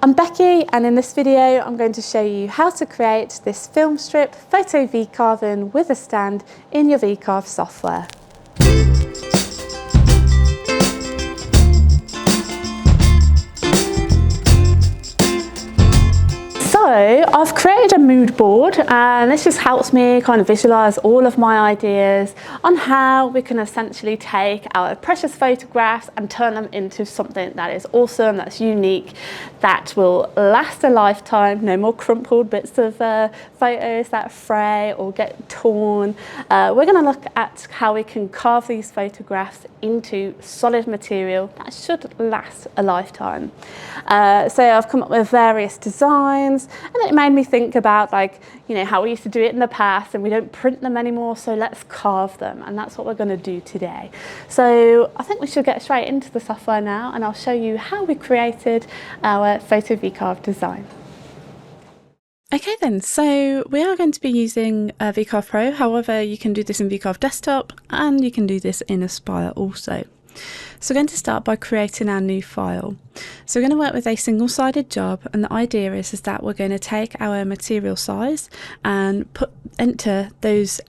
I'm Becky, and in this video I'm going to show you how to create this Filmstrip PhotoVCarving with a stand in your VCarve software. So I've created a mood board, and this just helps me kind of visualise all of my ideas on how we can essentially take our precious photographs and turn them into something that is awesome, that's unique, that will last a lifetime. No more crumpled bits of photos that fray or get torn. We're going to look at how we can carve these photographs into solid material that should last a lifetime. So I've come up with various designs, and it made me think about, like, you know, how we used to do it in the past and we don't print them anymore, so let's carve them, and that's what we're going to do today. So I think we should get straight into the software now, and I'll show you how we created our PhotoVCarve design. Okay then, so we are going to be using VCarve Pro. However, you can do this in VCarve Desktop and you can do this in Aspire also. So we're going to start by creating our new file. So we're going to work with a single-sided job, and the idea is that we're going to take our material size and enter those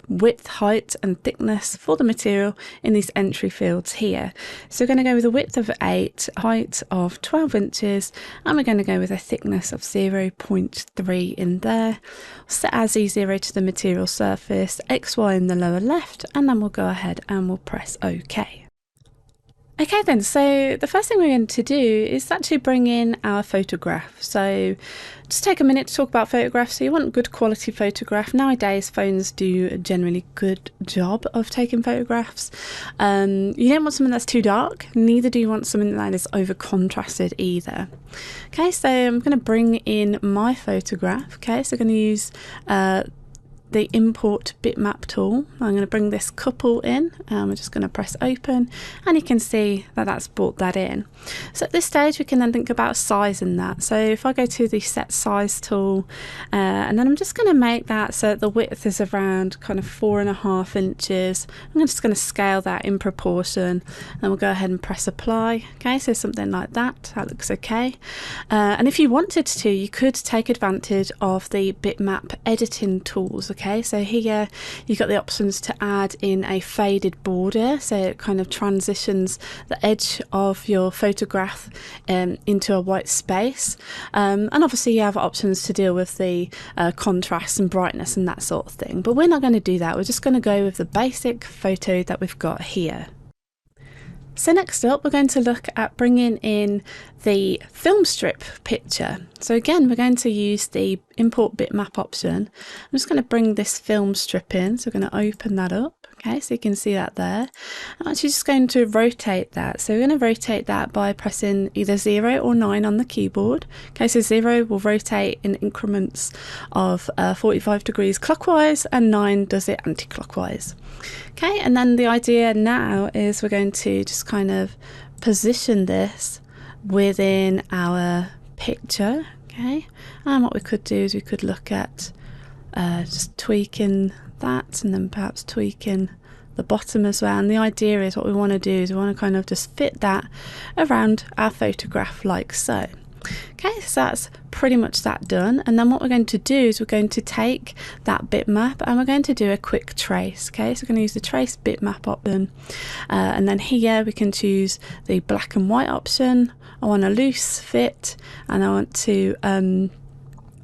width, height and thickness for the material in these entry fields here. So we're going to go with a width of 8, height of 12 inches, and we're going to go with a thickness of 0.3 in there. Set our Z0 to the material surface, XY in the lower left, and then we'll go ahead and we'll press OK. Okay then, so the first thing we're going to do is actually bring in our photograph. So just take a minute to talk about photographs. So you want good quality photograph. Nowadays phones do a generally good job of taking photographs. You don't want something that's too dark, neither do you want something that is over contrasted either. Okay, so I'm going to bring in my photograph. Okay, so I'm going to use the import bitmap tool. I'm going to bring this couple in, and we're just going to press open, and you can see that that's brought that in. So at this stage we can then think about sizing that. So if I go to the set size tool, and then I'm just going to make that so the width is around kind of 4.5 inches. I'm just going to scale that in proportion, and we'll go ahead and press apply. Okay, so something like that. That looks okay. And if you wanted to, you could take advantage of the bitmap editing tools. Okay, so here you've got the options to add in a faded border, so it kind of transitions the edge of your photograph into a white space, and obviously you have options to deal with the contrast and brightness and that sort of thing, but we're not going to do that. We're just going to go with the basic photo that we've got here. So next up, we're going to look at bringing in the Filmstrip picture. So again, we're going to use the import bitmap option. I'm just going to bring this Filmstrip in. So we're going to open that up. Okay, so you can see that there. I'm actually just going to rotate that. So we're going to rotate that by pressing either 0 or 9 on the keyboard. Okay, so 0 will rotate in increments of 45 degrees clockwise, and 9 does it anti-clockwise. Okay, and then the idea now is we're going to just kind of position this within our picture. Okay, and what we could do is we could look at just tweaking that, and then perhaps tweaking the bottom as well. And the idea is what we want to do is we want to kind of just fit that around our photograph like so. Okay, so that's pretty much that done, and then what we're going to do is we're going to take that bitmap and we're going to do a quick trace. Okay, so we're going to use the trace bitmap option, and then here we can choose the black and white option. I want a loose fit, and I want to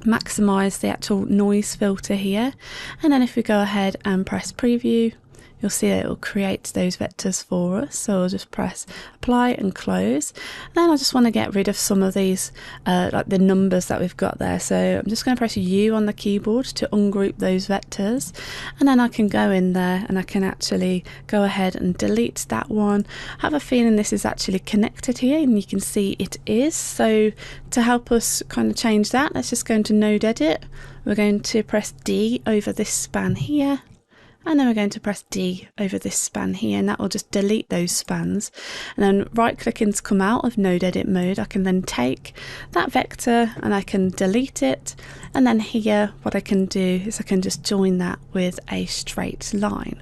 maximize the actual noise filter here, and then if we go ahead and press preview, you'll see that it will create those vectors for us. So I'll just press apply and close. And then I just want to get rid of some of these like the numbers that we've got there. So I'm just going to press U on the keyboard to ungroup those vectors, and then I can go in there and I can actually go ahead and delete that one. I have a feeling this is actually connected here, and you can see it is. So to help us kind of change that, let's just go into node edit. We're going to press D over this span here, and then we're going to press D over this span here, and that will just delete those spans. And then right clicking to come out of node edit mode, I can then take that vector and I can delete it, and then here what I can do is I can just join that with a straight line.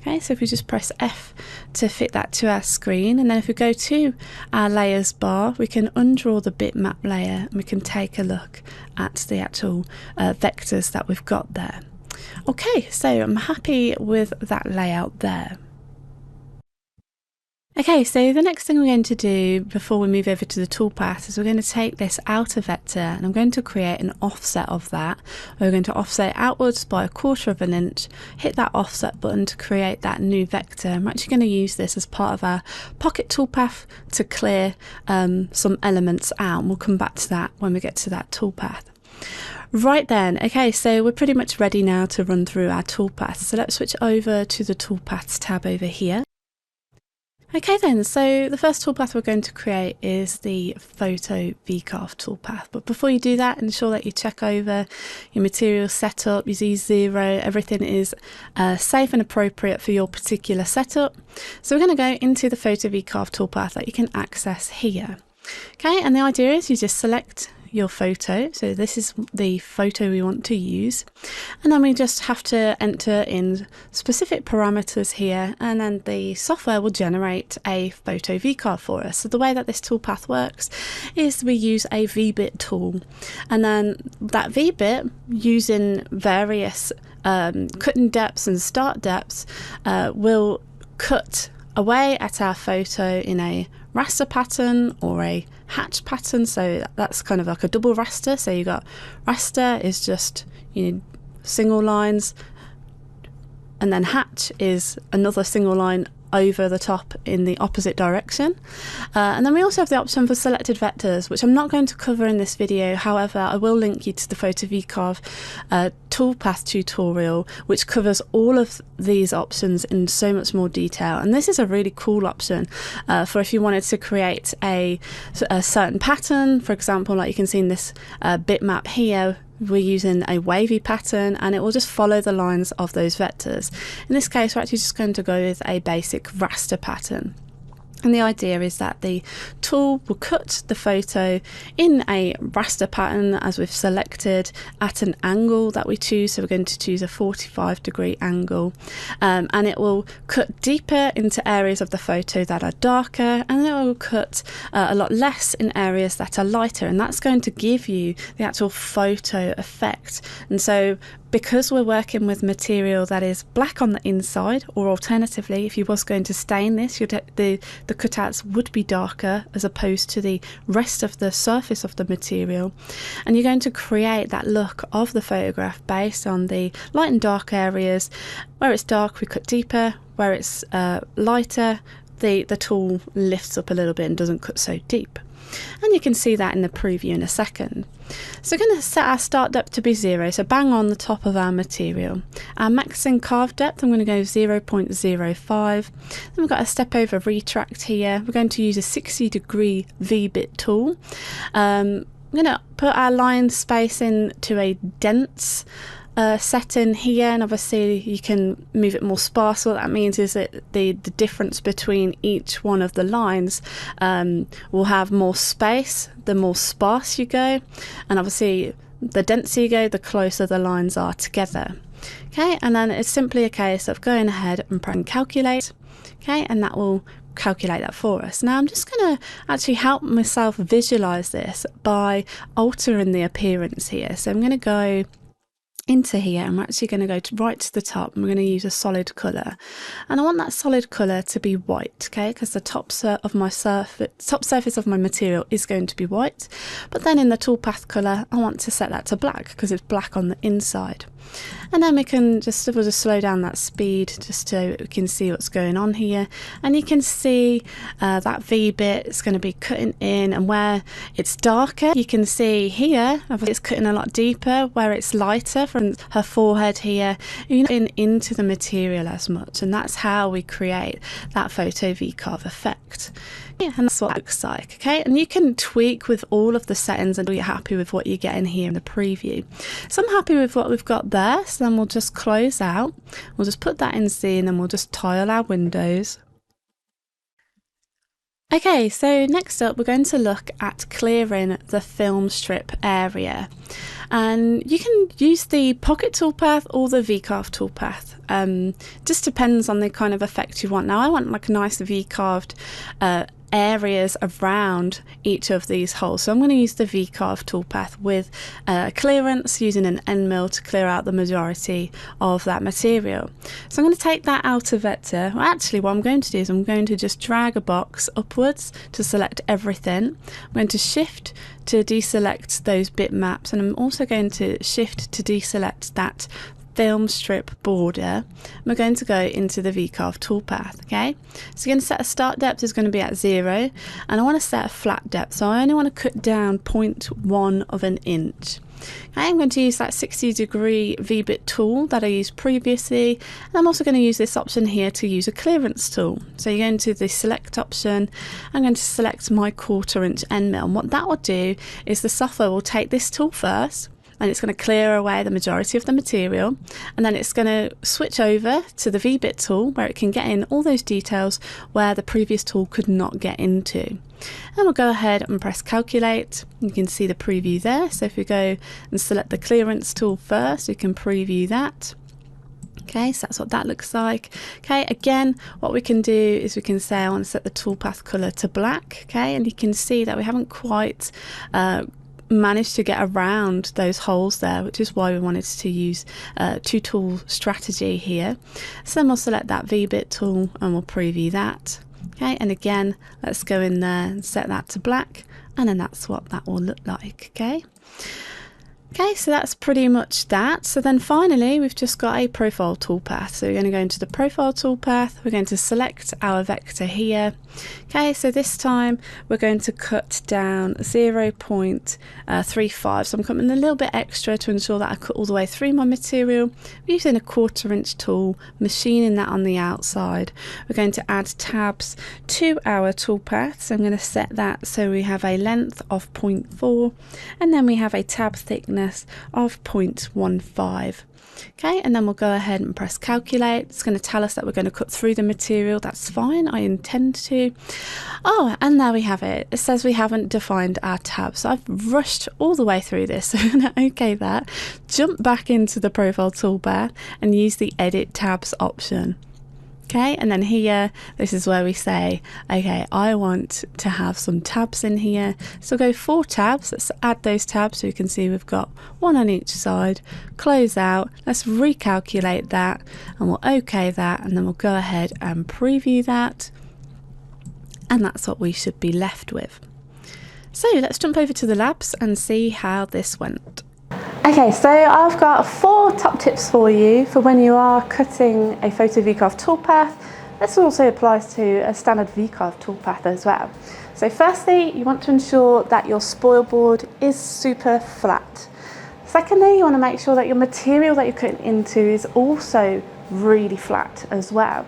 Okay, so if we just press F to fit that to our screen, and then if we go to our layers bar, we can undraw the bitmap layer and we can take a look at the actual vectors that we've got there. Okay, so I'm happy with that layout there. Okay, so the next thing we're going to do before we move over to the toolpath is we're going to take this outer vector and I'm going to create an offset of that. We're going to offset outwards by 1/4 of an inch, hit that offset button to create that new vector. I'm actually going to use this as part of our pocket toolpath to clear some elements out, and we'll come back to that when we get to that toolpath. Right then, okay, so we're pretty much ready now to run through our toolpath. So let's switch over to the toolpaths tab over here. Okay then, so the first toolpath we're going to create is the PhotoVCarve toolpath. But before you do that, ensure that you check over your material setup, your Z0, everything is safe and appropriate for your particular setup. So we're going to go into the PhotoVCarve toolpath that you can access here. Okay, and the idea is you just select your photo, so this is the photo we want to use, and then we just have to enter in specific parameters here, and then the software will generate a PhotoVCarve for us. So the way that this toolpath works is we use a V-bit tool, and then that V-bit, using various cutting depths and start depths, will cut away at our photo in a raster pattern or a hatch pattern. So that's kind of like a double raster. So you got raster is just, you know, single lines, and then hatch is another single line over the top in the opposite direction. And then we also have the option for selected vectors, which I'm not going to cover in this video. However, I will link you to the PhotoVCarve toolpath tutorial, which covers all of these options in so much more detail. And this is a really cool option for if you wanted to create a certain pattern. For example, like you can see in this bitmap here, we're using a wavy pattern and it will just follow the lines of those vectors. In this case, we're actually just going to go with a basic raster pattern. And the idea is that the tool will cut the photo in a raster pattern as we've selected at an angle that we choose. So we're going to choose a 45-degree angle, and it will cut deeper into areas of the photo that are darker, and it will cut a lot less in areas that are lighter, and that's going to give you the actual photo effect. And so because we're working with material that is black on the inside, or alternatively, if you was going to stain this, the cutouts would be darker as opposed to the rest of the surface of the material, and you're going to create that look of the photograph based on the light and dark areas. Where it's dark, we cut deeper. Where it's lighter, the tool lifts up a little bit and doesn't cut so deep. And you can see that in the preview in a second. So we're going to set our start depth to be 0, so bang on the top of our material. Our maxing carve depth, I'm going to go 0.05. Then we've got a step over retract here. We're going to use a 60-degree V-bit tool. I'm going to put our line spacing to a dense setting here, and obviously you can move it more sparse. What that means is that the difference between each one of the lines will have more space the more sparse you go, and obviously the denser you go, the closer the lines are together. Okay, and then it's simply a case of going ahead and pressing calculate. Okay, and that will calculate that for us. Now I'm just going to actually help myself visualize this by altering the appearance here. So I'm going to go into here, and we're actually going to go right to the top, and we're going to use a solid colour, and I want that solid colour to be white, okay, because the top surface of my material is going to be white, but then in the toolpath colour I want to set that to black because it's black on the inside. And then we'll just slow down that speed just so we can see what's going on here, and you can see that V bit is going to be cutting in, and where it's darker you can see here it's cutting a lot deeper. Where it's lighter from her forehead here, you're not in into the material as much, and that's how we create that PhotoVCarve effect. Yeah, and that's what it looks like, okay? And you can tweak with all of the settings until you're happy with what you're getting here in the preview. So I'm happy with what we've got there, so then we'll just close out. We'll just put that in C, and then we'll just tile our windows. Okay, so next up we're going to look at clearing the film strip area, and you can use the pocket toolpath or the V-carve toolpath. Just depends on the kind of effect you want. Now I want like a nice V-carved areas around each of these holes, so I'm going to use the V-carve toolpath with clearance, using an end mill to clear out the majority of that material. So I'm going to take that out of Vector. Well, actually what I'm going to do is I'm going to just drag a box upwards to select everything. I'm going to shift to deselect those bitmaps, and I'm also going to shift to deselect that film strip border. We're going to go into the V-carve toolpath. Okay, so you're going to set a start depth is going to be at 0, and I want to set a flat depth, so I only want to cut down 0.1 of an inch. Okay, I'm going to use that 60-degree V-bit tool that I used previously, and I'm also going to use this option here to use a clearance tool. So you're going to the select option. I'm going to select my 1/4 inch end mill, and what that will do is the software will take this tool first, and it's going to clear away the majority of the material, and then it's going to switch over to the V-bit tool where it can get in all those details where the previous tool could not get into. And we'll go ahead and press calculate. You can see the preview there, so if we go and select the clearance tool first, we can preview that. Okay, so that's what that looks like. Okay, again, what we can do is we can say I want to set the toolpath color to black. Okay, and you can see that we haven't quite managed to get around those holes there, which is why we wanted to use two tool strategy here. So then we'll select that V-bit tool and we'll preview that. Okay, and again, let's go in there and set that to black, and then that's what that will look like. Okay, so that's pretty much that. So then finally, we've just got a profile toolpath. So we're going to go into the profile toolpath. We're going to select our vector here. Okay, so this time we're going to cut down 0.35. So I'm cutting a little bit extra to ensure that I cut all the way through my material. We're using a 1/4 inch tool, machining that on the outside. We're going to add tabs to our toolpath. So I'm going to set that so we have a length of 0.4, and then we have a tab thickness of 0.15. Okay, and then we'll go ahead and press calculate. It's going to tell us that we're going to cut through the material. That's fine, I intend to. Oh, and there we have it. It says we haven't defined our tabs. So I've rushed all the way through this. So I'm going to OK that, jump back into the profile toolbar and use the edit tabs option. Okay, and then here, this is where we say, okay, I want to have some tabs in here. So go 4 tabs, let's add those tabs so you can see we've got 1 on each side. Close out, let's recalculate that, and we'll OK that, and then we'll go ahead and preview that. And that's what we should be left with. So let's jump over to the labs and see how this went. Okay, so I've got 4 top tips for you for when you are cutting a PhotoVCarve toolpath. This also applies to a standard V-carve toolpath as well. So firstly, you want to ensure that your spoil board is super flat. Secondly, you want to make sure that your material that you're cutting into is also really flat as well.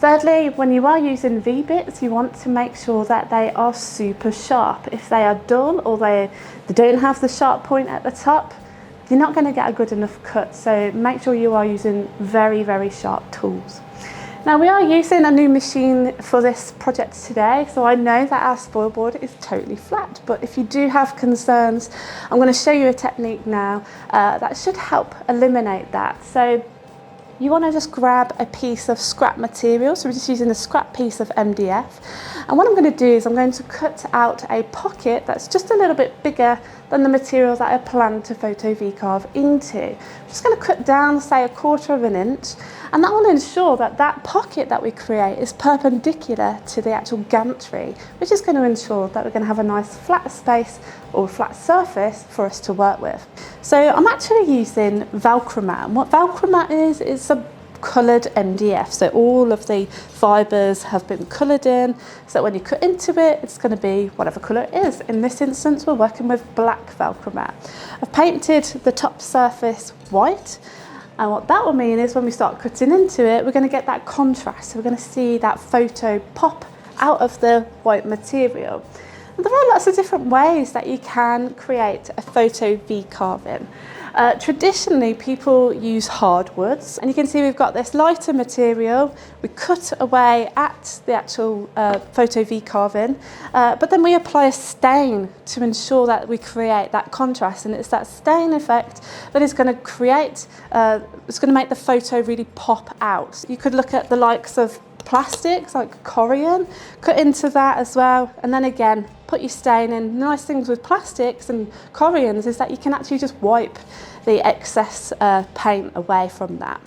Thirdly, when you are using V-bits, you want to make sure that they are super sharp. If they are dull or they don't have the sharp point at the top, you're not going to get a good enough cut, so make sure you are using very, very sharp tools. Now we are using a new machine for this project today, so I know that our spoil board is totally flat, but if you do have concerns, I'm going to show you a technique now that should help eliminate that. So you want to just grab a piece of scrap material, so we're just using a scrap piece of MDF, and what I'm going to do is I'm going to cut out a pocket that's just a little bit bigger than the material that I plan to PhotoVCarve into. I'm just going to cut down, say, 1/4 of an inch, and that will ensure that that pocket that we create is perpendicular to the actual gantry, which is going to ensure that we're going to have a nice flat space or flat surface for us to work with. So I'm actually using Velcromat, and what Velcromat is a coloured MDF, so all of the fibres have been coloured in, so that when you cut into it, it's going to be whatever colour it is. In this instance, we're working with black Velcromat. I've painted the top surface white, and what that will mean is when we start cutting into it, we're going to get that contrast, so we're going to see that photo pop out of the white material. And there are lots of different ways that you can create a PhotoVCarving. Traditionally, people use hardwoods, and you can see we've got this lighter material. We cut away at the actual PhotoVCarving, but then we apply a stain to ensure that we create that contrast, and it's that stain effect that is going to create, it's going to make the photo really pop out. You could look at the likes of plastics like Corian, cut into that as well, and then again put your stain in. The nice things with plastics and Corians is that you can actually just wipe the excess paint away from that.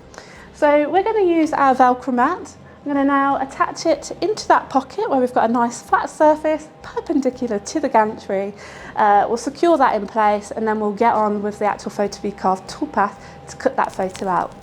So we're going to use our Velcro mat. I'm going to now attach it into that pocket where we've got a nice flat surface perpendicular to the gantry. We'll secure that in place, and then we'll get on with the actual PhotoVCarve toolpath to cut that photo out.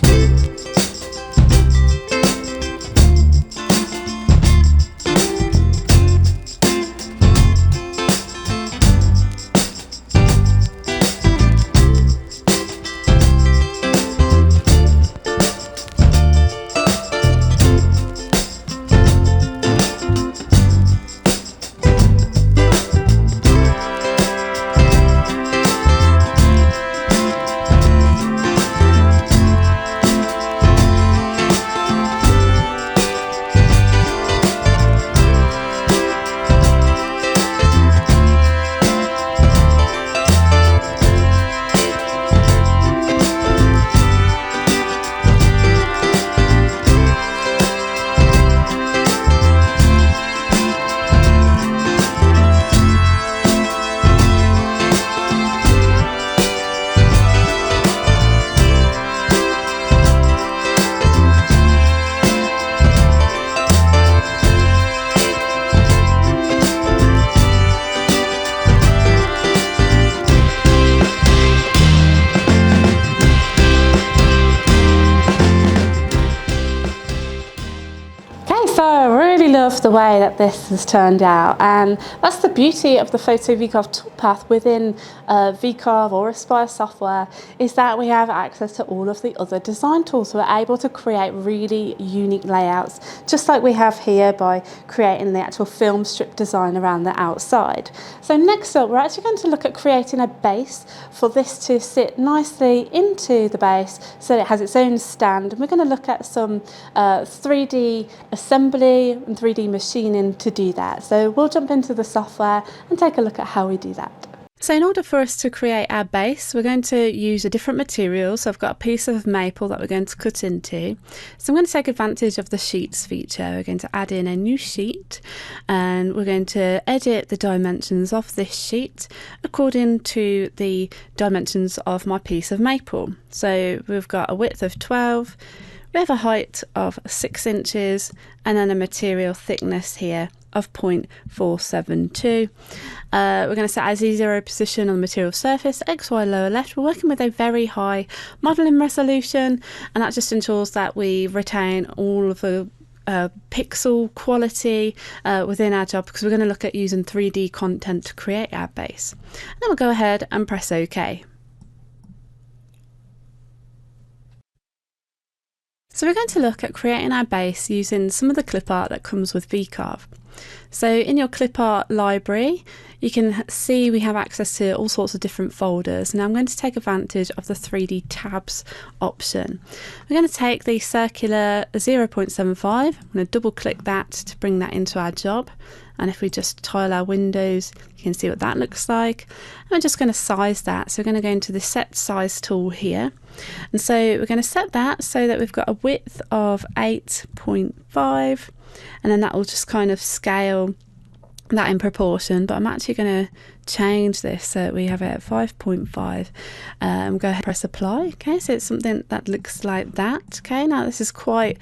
Love the way that this has turned out, and that's the beauty of the PhotoVCarve toolpath within VCarve or Aspire software, is that we have access to all of the other design tools. So we're able to create really unique layouts, just like we have here by creating the actual film strip design around the outside. So next up, we're actually going to look at creating a base for this to sit nicely into the base so that it has its own stand. And we're going to look at some 3D assembly and 3D machining to do that. So we'll jump into the software and take a look at how we do that. So in order for us to create our base, we're going to use a different material. So I've got a piece of maple that we're going to cut into. So I'm going to take advantage of the sheets feature. We're going to add in a new sheet, and we're going to edit the dimensions of this sheet according to the dimensions of my piece of maple. So we've got a width of 12, we have a height of 6 inches, and then a material thickness here of 0.472. We're going to set our Z0 position on the material surface, X, Y, lower left. We're working with a very high modelling resolution, and that just ensures that we retain all of the pixel quality within our job, because we're going to look at using 3D content to create our base. And then we'll go ahead and press OK. So we're going to look at creating our base using some of the clip art that comes with VCarve. So in your clip art library, you can see we have access to all sorts of different folders. Now I'm going to take advantage of the 3D tabs option. We're going to take the circular 0.75, I'm going to double click that to bring that into our job. And if we just tile our windows, you can see what that looks like. And we're just going to size that. So we're going to go into the set size tool here. And so we're going to set that so that we've got a width of 8.5, and then that will just kind of scale that in proportion. But I'm actually going to change this so that we have it at 5.5. Go ahead and press apply. Okay, so it's something that looks like that. Okay, now this is quite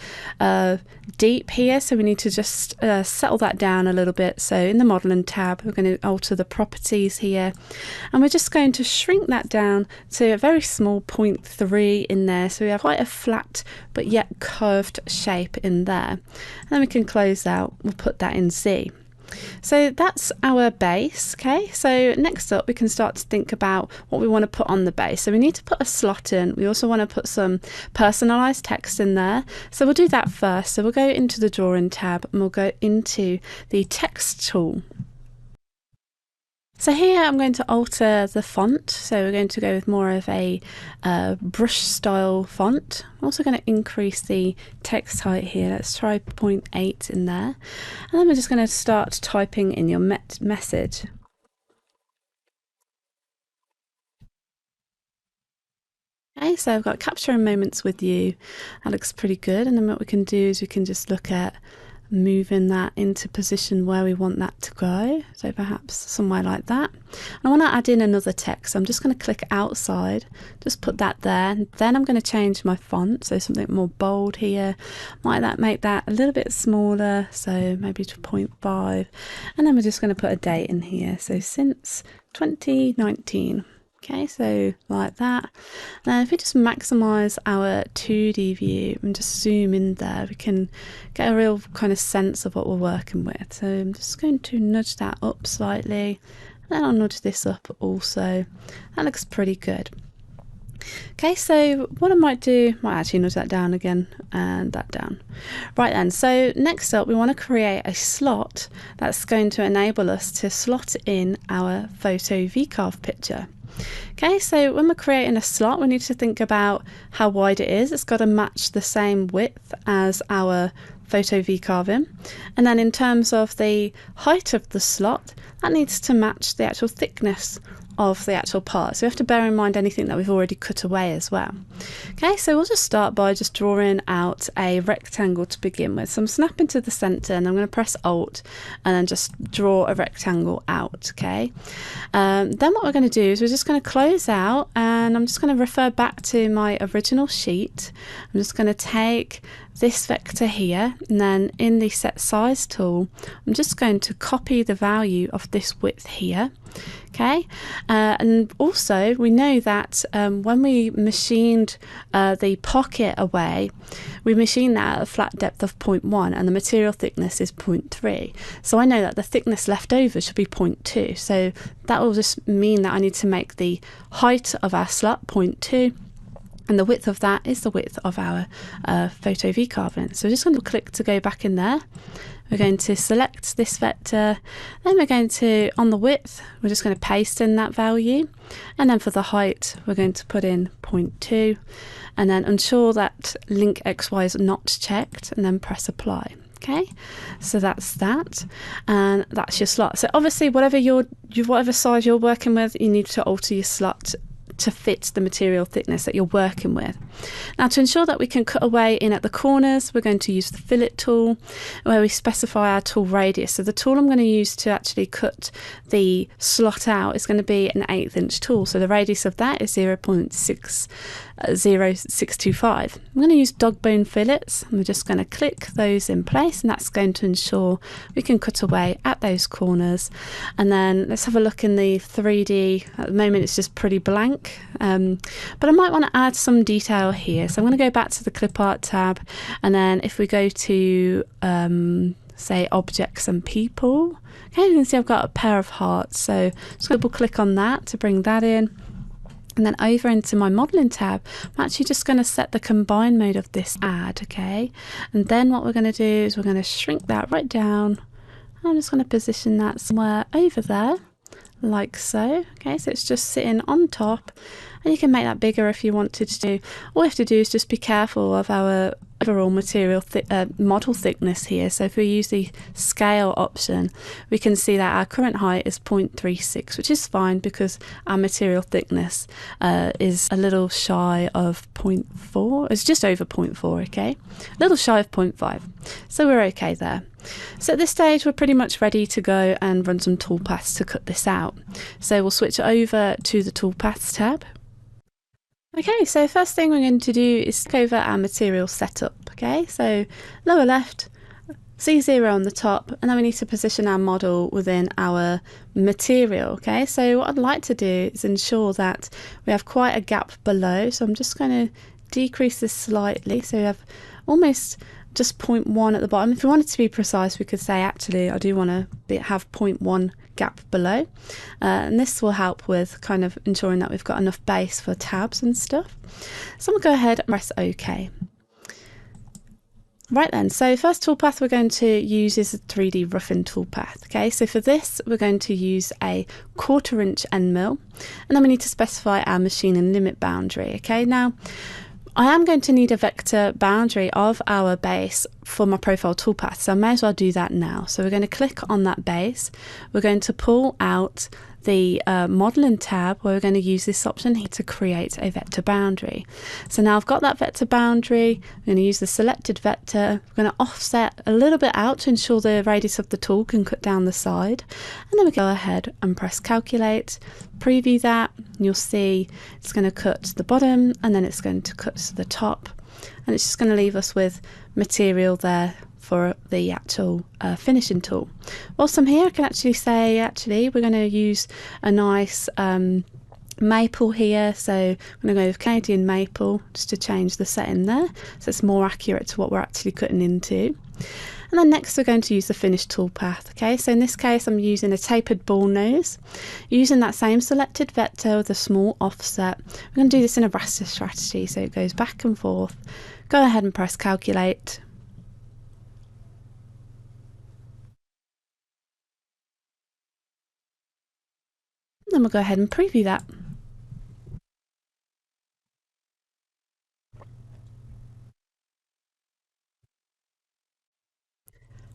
deep here, so we need to just settle that down a little bit. So in the modeling tab, we're going to alter the properties here, and we're just going to shrink that down to a very small 0.3 in there, so we have quite a flat but yet curved shape in there. And then we can close out, we'll put that in Z. So that's our base. Okay, so next up we can start to think about what we want to put on the base. So we need to put a slot in. We also want to put some personalized text in there, so we'll do that first. So we'll go into the drawing tab and we'll go into the text tool. So here I'm going to alter the font. So we're going to go with more of a brush style font. I'm also going to increase the text height here. Let's try 0.8 in there. And then we're just going to start typing in your message. Okay, so I've got capturing moments with you. That looks pretty good. And then what we can do is we can just look at moving that into position where we want that to go. So perhaps somewhere like that. And I want to add in another text. So I'm just going to click outside, just put that there. And then I'm going to change my font. So something more bold here. Might make that a little bit smaller. So maybe to 0.5. And then we're just going to put a date in here. So since 2019. Okay, so like that. Now if we just maximize our 2D view and just zoom in there, we can get a real kind of sense of what we're working with. So I'm just going to nudge that up slightly, and then I'll nudge this up also. That looks pretty good. Okay, so what I might do, might actually nudge that down again and that down. Right then, so next up we want to create a slot that's going to enable us to slot in our PhotoVCarve picture. Okay, so when we're creating a slot, we need to think about how wide it is. It's got to match the same width as our PhotoVCarving. And then in terms of the height of the slot, that needs to match the actual thickness of the actual part. So we have to bear in mind anything that we've already cut away as well. Okay, so we'll just start by just drawing out a rectangle to begin with. So I'm snapping to the center and I'm going to press Alt and then just draw a rectangle out. Okay, then what we're going to do is we're just going to close out, and I'm just going to refer back to my original sheet. I'm just going to take this vector here, and then in the set size tool I'm just going to copy the value of this width here. Okay, and also we know that when we machined the pocket away, we machined that at a flat depth of 0.1 and the material thickness is 0.3. So I know that the thickness left over should be 0.2. So that will just mean that I need to make the height of our slot 0.2. And the width of that is the width of our PhotoVCarving. So we're just going to click to go back in there. We're going to select this vector, then we're going to, on the width, we're just going to paste in that value. And then for the height, we're going to put in 0.2 and then ensure that link XY is not checked and then press apply. Okay, so that's that, and that's your slot. So obviously whatever size you're working with, you need to alter your slot to fit the material thickness that you're working with. Now, to ensure that we can cut away in at the corners, we're going to use the fillet tool where we specify our tool radius. So the tool I'm going to use to actually cut the slot out is going to be an 1/8 inch tool. So the radius of that is 0.625. I'm going to use dog bone fillets. We're just going to click those in place, and that's going to ensure we can cut away at those corners. And then let's have a look in the 3D. At the moment it's just pretty blank, but I might want to add some detail here. So I'm going to go back to the clip art tab, and then if we go to say objects and people, okay, you can see I've got a pair of hearts. So just double click on that to bring that in. And then over into my modeling tab, I'm actually just going to set the combine mode of this add, okay? And then what we're going to do is we're going to shrink that right down. I'm just going to position that somewhere over there, like so. Okay, so it's just sitting on top, and you can make that bigger if you wanted to. All we have to do is just be careful of our overall material model thickness here. So if we use the scale option, we can see that our current height is 0.36, which is fine because our material thickness is a little shy of 0.4. It's just over 0.4, okay? A little shy of 0.5. So we're okay there. So at this stage, we're pretty much ready to go and run some toolpaths to cut this out. So we'll switch over to the toolpaths tab. Okay, so first thing we're going to do is go over our material setup. Okay, so lower left, C0 on the top, and then we need to position our model within our material. Okay, so what I'd like to do is ensure that we have quite a gap below. So I'm just going to decrease this slightly. So we have almost just 0.1 at the bottom. If we wanted to be precise, we could say actually I do want to have 0.1 gap below, and this will help with kind of ensuring that we've got enough base for tabs and stuff. So I'm going to go ahead and press OK. Right then, so first toolpath we're going to use is a 3D roughing toolpath. Okay, so for this we're going to use a 1/4 inch end mill, and then we need to specify our machine and limit boundary. Okay, now I am going to need a vector boundary of our base for my profile toolpath, so I may as well do that now. So we're going to click on that base, we're going to pull out the modeling tab where we're going to use this option here to create a vector boundary. So now I've got that vector boundary, I'm going to use the selected vector, we're going to offset a little bit out to ensure the radius of the tool can cut down the side, and then we go ahead and press calculate, preview that, and you'll see it's going to cut to the bottom and then it's going to cut to the top, and it's just going to leave us with material there for the actual finishing tool. Whilst I'm here, I can actually say we're going to use a nice maple here, so I'm going to go with Canadian maple just to change the setting there so it's more accurate to what we're actually cutting into. And then next we're going to use the finished toolpath. Okay, so in this case I'm using a tapered ball nose, using that same selected vector with a small offset. We're going to do this in a raster strategy, so it goes back and forth. Go ahead and press calculate. Then we'll go ahead and preview that.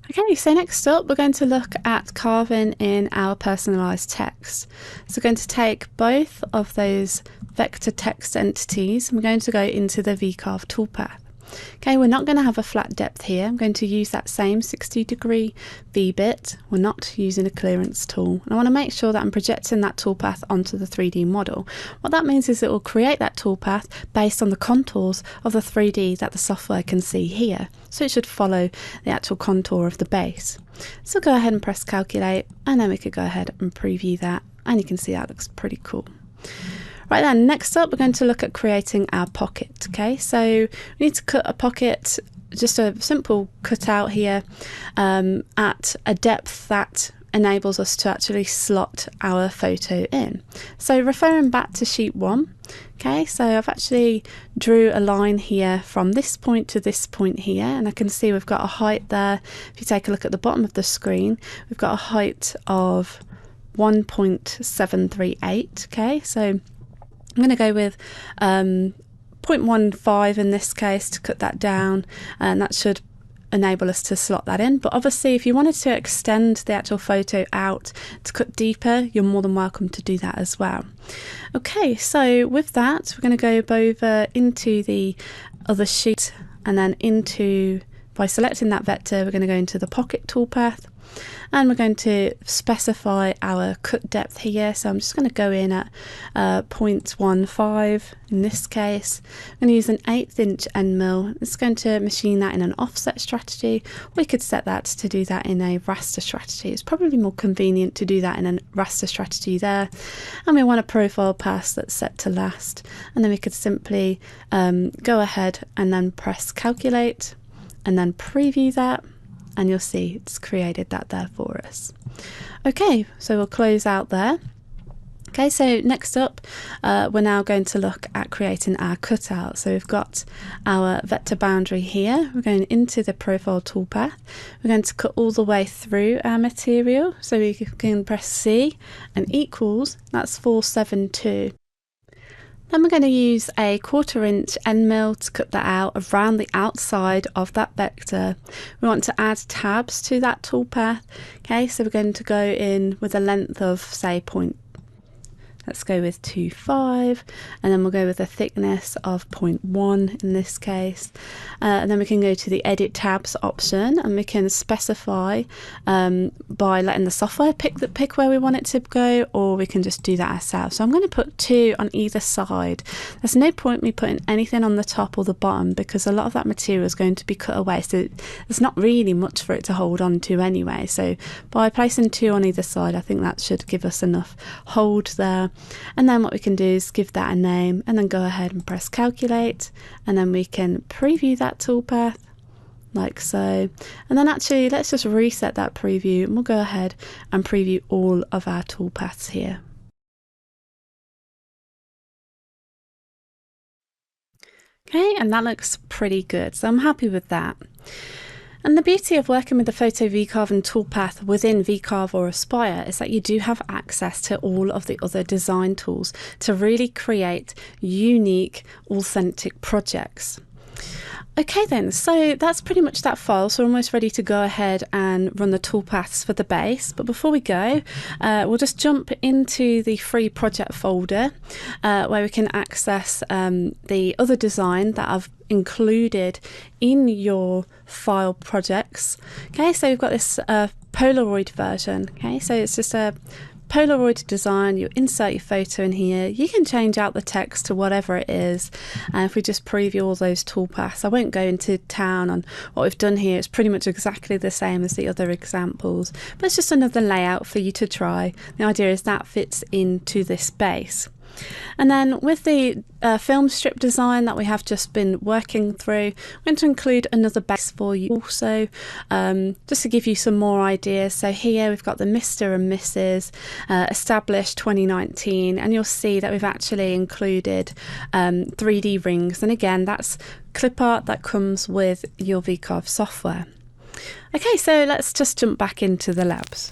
Okay, so next up we're going to look at carving in our personalized text. So we're going to take both of those vector text entities and we're going to go into the V-carve toolpath. Okay, we're not going to have a flat depth here. I'm going to use that same 60-degree V-bit. We're not using a clearance tool. And I want to make sure that I'm projecting that toolpath onto the 3D model. What that means is it will create that toolpath based on the contours of the 3D that the software can see here. So it should follow the actual contour of the base. So go ahead and press calculate, and then we could go ahead and preview that, and you can see that looks pretty cool. Right then, next up we're going to look at creating our pocket. Okay, so we need to cut a pocket, just a simple cutout here at a depth that enables us to actually slot our photo in. So referring back to sheet 1, okay, so I've actually drew a line here from this point to this point here, and I can see we've got a height there. If you take a look at the bottom of the screen, we've got a height of 1.738. okay, so I'm going to go with 0.15 in this case to cut that down, and that should enable us to slot that in. But obviously if you wanted to extend the actual photo out to cut deeper, you're more than welcome to do that as well. Okay, so with that we're going to go over into the other sheet, and then by selecting that vector we're going to go into the pocket toolpath, and we're going to specify our cut depth here. So I'm just going to go in at 0.15 in this case. I'm going to use an 1/8 inch end mill. It's going to machine that in an offset strategy. We could set that to do that in a raster strategy. It's probably more convenient to do that in a raster strategy there. And we want a profile pass that's set to last, and then we could simply go ahead and then press calculate and then preview that, and you'll see it's created that there for us. Okay, so we'll close out there. Okay, so next up we're now going to look at creating our cutout. So we've got our vector boundary here. We're going into the profile toolpath. We're going to cut all the way through our material, so we can press C and equals, that's 472. Then we're going to use a 1/4 inch end mill to cut that out around the outside of that vector. We want to add tabs to that toolpath. Okay, so we're going to go in with a length of say let's go with 2.5, and then we'll go with a thickness of 0.1 in this case, and then we can go to the edit tabs option, and we can specify by letting the software pick where we want it to go, or we can just do that ourselves. So I'm going to put 2 on either side. There's no point me putting anything on the top or the bottom because a lot of that material is going to be cut away, so there's not really much for it to hold on to anyway. So by placing 2 on either side, I think that should give us enough hold there. And then what we can do is give that a name, and then go ahead and press calculate, and then we can preview that toolpath like so. And then actually let's just reset that preview, and we'll go ahead and preview all of our toolpaths here. Okay, and that looks pretty good, so I'm happy with that. And the beauty of working with the PhotoVCarve and toolpath within VCarve or Aspire is that you do have access to all of the other design tools to really create unique, authentic projects. Okay then, so that's pretty much that file, so we're almost ready to go ahead and run the toolpaths for the base. But before we go, we'll just jump into the free project folder where we can access the other design that I've included in your file projects. Okay, so we've got this Polaroid version. Okay, so it's just a Polaroid design. You insert your photo in here. You can change out the text to whatever it is. And if we just preview all those toolpaths, I won't go into town on what we've done here. It's pretty much exactly the same as the other examples, but it's just another layout for you to try. The idea is that fits into this base. And then with the Filmstrip design that we have just been working through, I'm going to include another base for you also, just to give you some more ideas. So here we've got the Mr. and Mrs. Established 2019, and you'll see that we've actually included 3D rings. And again, that's clip art that comes with your VCarve software. Okay, so let's just jump back into the labs.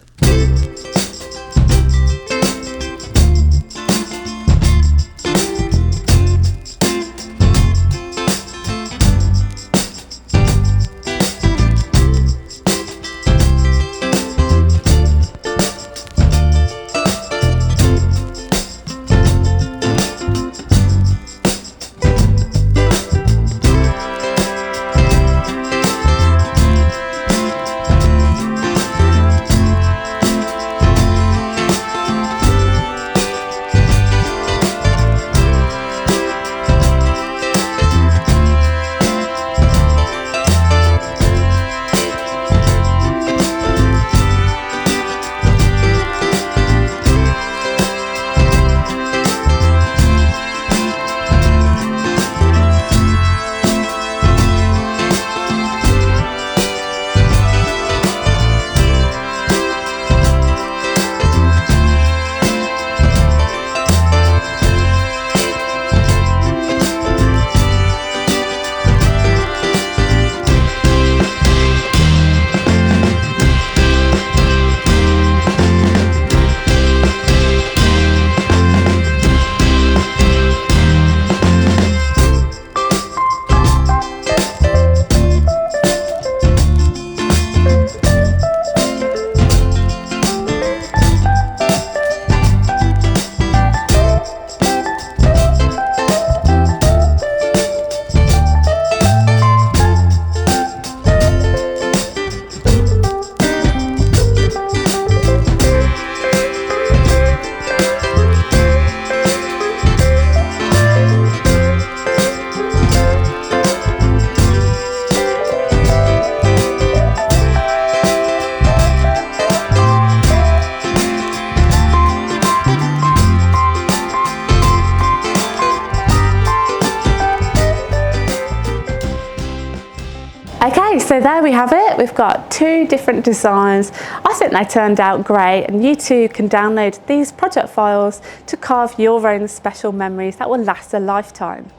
Okay, so there we have it. We've got two different designs. I think they turned out great, and you too can download these project files to carve your own special memories that will last a lifetime.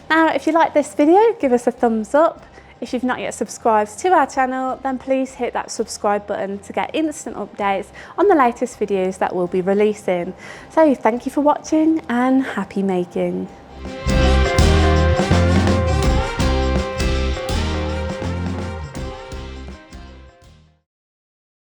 Now, if you like this video, give us a thumbs up. If you've not yet subscribed to our channel, then please hit that subscribe button to get instant updates on the latest videos that we'll be releasing. So thank you for watching and happy making.